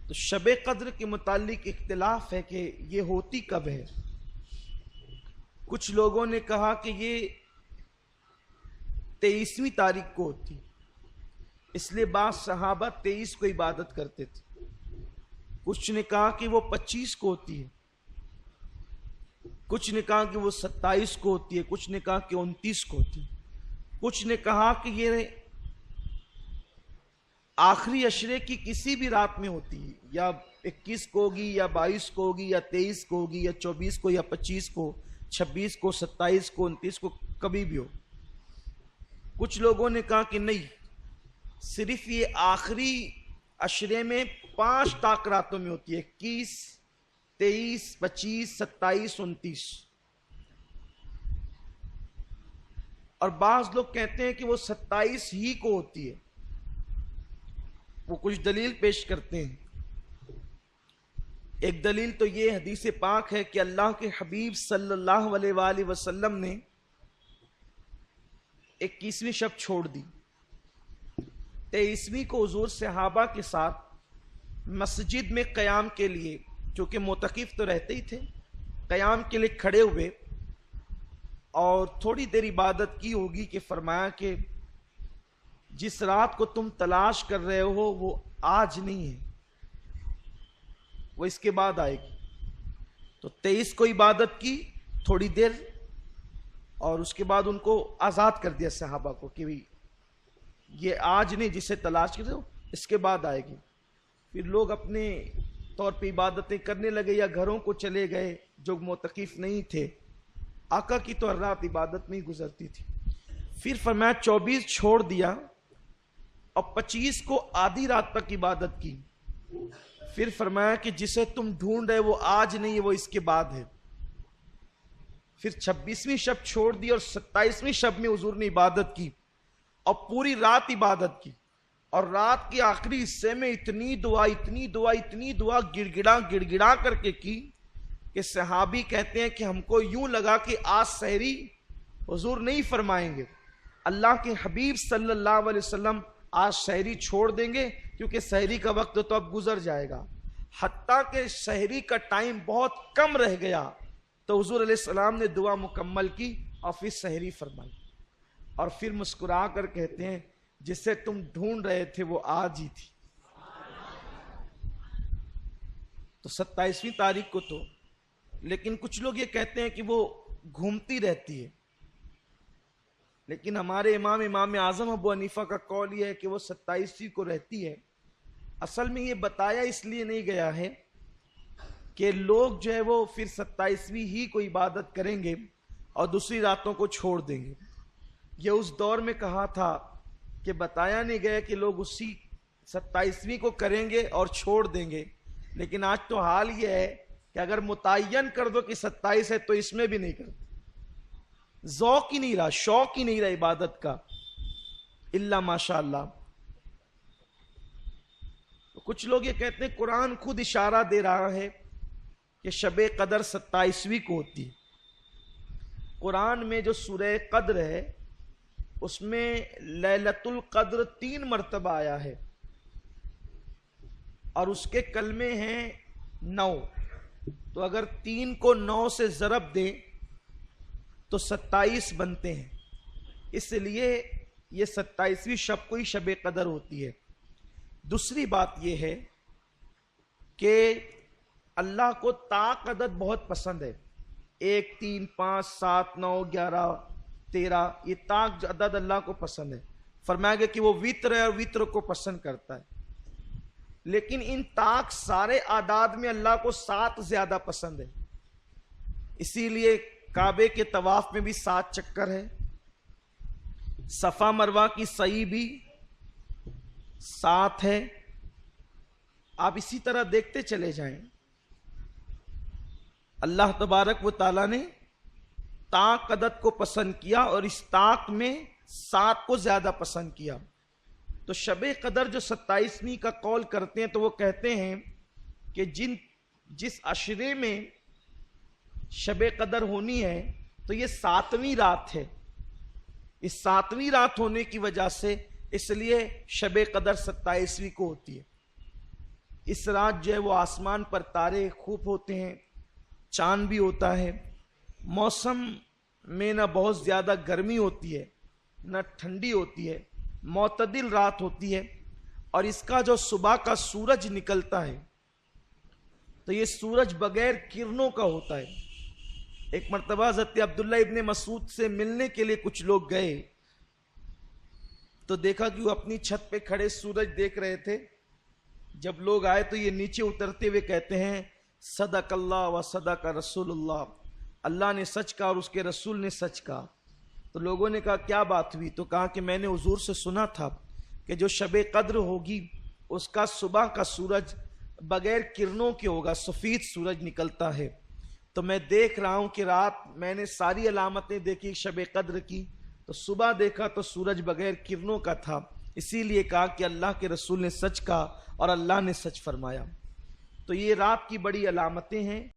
تو شب قدر کے متعلق اختلاف ہے کہ یہ ہوتی کب ہے۔ کچھ لوگوں نے کہا کہ یہ 23ویں تاریخ کو ہوتی، اس لیے بعض صحابہ 23 کو عبادت کرتے تھے۔ کچھ نے کہا کہ وہ 25 کو ہوتی ہے، کچھ نے کہا کہ وہ 27 کو ہوتی ہے، کچھ نے کہا کہ 29 کو ہوتی ہے، کچھ نے کہا کہ یہ آخری عشرے کی کسی بھی رات میں ہوتی ہے، یا 21 کو ہوگی یا 22 کو ہوگی یا 23 کو ہوگی یا 24 کو یا 25 کو، 26 کو، 27 کو، 29 کو، کبھی بھی ہو۔ کچھ لوگوں نے کہا کہ نہیں، صرف یہ آخری عشرے میں 5 طاق راتوں میں ہوتی ہے، 21، 23، 25، 27، 29۔ اور بعض لوگ کہتے ہیں کہ وہ 27 ہی کو ہوتی ہے، وہ کچھ دلیل پیش کرتے ہیں۔ ایک دلیل تو یہ حدیث پاک ہے کہ اللہ کے حبیب صلی اللہ علیہ وآلہ وسلم نے 21ویں شب چھوڑ دی، 23ویں کو حضور صحابہ کے ساتھ مسجد میں قیام کے لیے، چونکہ معتکف تو رہتے ہی تھے، قیام کے لیے کھڑے ہوئے اور تھوڑی دیر عبادت کی ہوگی کہ فرمایا کہ جس رات کو تم تلاش کر رہے ہو وہ آج نہیں ہے، وہ اس کے بعد آئے گی۔ تو 23 کو عبادت کی تھوڑی دیر، اور اس کے بعد ان کو آزاد کر دیا صحابہ کو کہ یہ آج نہیں، جسے تلاش کر رہے ہو اس کے بعد آئے گی۔ پھر لوگ اپنے طور پہ عبادتیں کرنے لگے یا گھروں کو چلے گئے جو معتکف نہیں تھے۔ آقا کی تو ہر رات عبادت میں ہی گزرتی تھی۔ پھر فرمایا 24 چھوڑ دیا اور 25 کو آدھی رات تک عبادت کی۔ پھر فرمایا کہ جسے تم ڈھونڈ رہے وہ آج نہیں ہے، وہ اس کے بعد ہے۔ پھر 26ویں شب چھوڑ دی اور 27ویں شب میں حضور نے عبادت کی اور پوری رات عبادت کی، اور رات کے آخری حصے میں اتنی دعا گڑ گڑا کر کے کی کہ صحابی کہتے ہیں کہ ہم کو یوں لگا کہ آج سحری حضور نہیں فرمائیں گے، اللہ کے حبیب صلی اللہ علیہ وسلم آج سحری چھوڑ دیں گے، کیونکہ سحری کا وقت تو اب گزر جائے گا۔ حتیٰ کہ سحری کا ٹائم بہت کم رہ گیا تو حضور علیہ السلام نے دعا مکمل کی اور پھر سحری فرمائی، اور پھر مسکرا کر کہتے ہیں جسے تم ڈھونڈ رہے تھے وہ آج ہی تھی۔ تو 27ویں تاریخ کو تو، لیکن کچھ لوگ یہ کہتے ہیں کہ وہ گھومتی رہتی ہے، لیکن ہمارے امام اعظم ابو حنیفہ کا قول یہ ہے کہ وہ 27ویں کو رہتی ہے۔ اصل میں یہ بتایا اس لیے نہیں گیا ہے کہ لوگ جو ہے وہ پھر 27ویں ہی کو عبادت کریں گے اور دوسری راتوں کو چھوڑ دیں گے۔ یہ اس دور میں کہا تھا کہ بتایا نہیں گیا کہ لوگ اسی 27ویں کو کریں گے اور چھوڑ دیں گے، لیکن آج تو حال یہ ہے کہ اگر متعین کر دو کہ 27 ہے تو اس میں بھی نہیں کرتے، ذوق ہی نہیں رہا، شوق ہی نہیں رہا عبادت کا، الا ماشاء اللہ۔ کچھ لوگ یہ کہتے ہیں قرآن خود اشارہ دے رہا ہے کہ شب قدر 27ویں کو ہوتی ہے۔ قرآن میں جو سورہ قدر ہے اس میں لیلۃ القدر 3 مرتبہ آیا ہے، اور اس کے کلمے ہیں 9۔ تو اگر 3 کو 9 سے ضرب دیں تو 27 بنتے ہیں، اس لیے یہ 27ویں شب کو ہی شب قدر ہوتی ہے۔ دوسری بات یہ ہے کہ اللہ کو طاق عدد بہت پسند ہے، 1، 3، 5، 7، 9، 11، 13، یہ طاق عدد اللہ کو پسند ہے۔ فرمایا گیا کہ وہ وتر ہے اور وتر کو پسند کرتا ہے، لیکن ان طاق سارے اعداد میں اللہ کو 7 زیادہ پسند ہے، اسی لیے کعبے کے طواف میں بھی 7 چکر ہے، صفا مروہ کی سعی بھی 7 ہے۔ آپ اسی طرح دیکھتے چلے جائیں، اللہ تبارک و تعالیٰ نے طاق عدد کو پسند کیا اور اس طاق میں 7 کو زیادہ پسند کیا۔ تو شب قدر جو 27ویں کا قول کرتے ہیں تو وہ کہتے ہیں کہ جس عشرے میں شب قدر ہونی ہے تو یہ 7ویں رات ہے، اس 7ویں رات ہونے کی وجہ سے اس لیے شب قدر 27ویں کو ہوتی ہے۔ اس رات جو ہے وہ آسمان پر تارے خوب ہوتے ہیں، چاند بھی ہوتا ہے، موسم میں نہ بہت زیادہ گرمی ہوتی ہے نہ ٹھنڈی ہوتی ہے، معتدل رات ہوتی ہے، اور اس کا جو صبح کا سورج نکلتا ہے تو یہ سورج بغیر کرنوں کا ہوتا ہے۔ ایک مرتبہ حضرت عبداللہ ابن مسعود سے ملنے کے لیے کچھ لوگ گئے تو دیکھا کہ وہ اپنی چھت پہ کھڑے سورج دیکھ رہے تھے۔ جب لوگ آئے تو یہ نیچے اترتے ہوئے کہتے ہیں صدق اللہ و صدق رسول اللہ، اللہ نے سچ کہا اور اس کے رسول نے سچ کہا۔ تو لوگوں نے کہا کیا بات ہوئی؟ تو کہا کہ میں نے حضور سے سنا تھا کہ جو شب قدر ہوگی اس کا صبح کا سورج بغیر کرنوں کے ہوگا، سفید سورج نکلتا ہے۔ تو میں دیکھ رہا ہوں کہ رات میں نے ساری علامتیں دیکھی شب قدر کی، تو صبح دیکھا تو سورج بغیر کرنوں کا تھا، اسی لیے کہا کہ اللہ کے رسول نے سچ کہا اور اللہ نے سچ فرمایا۔ تو یہ رات کی بڑی علامتیں ہیں۔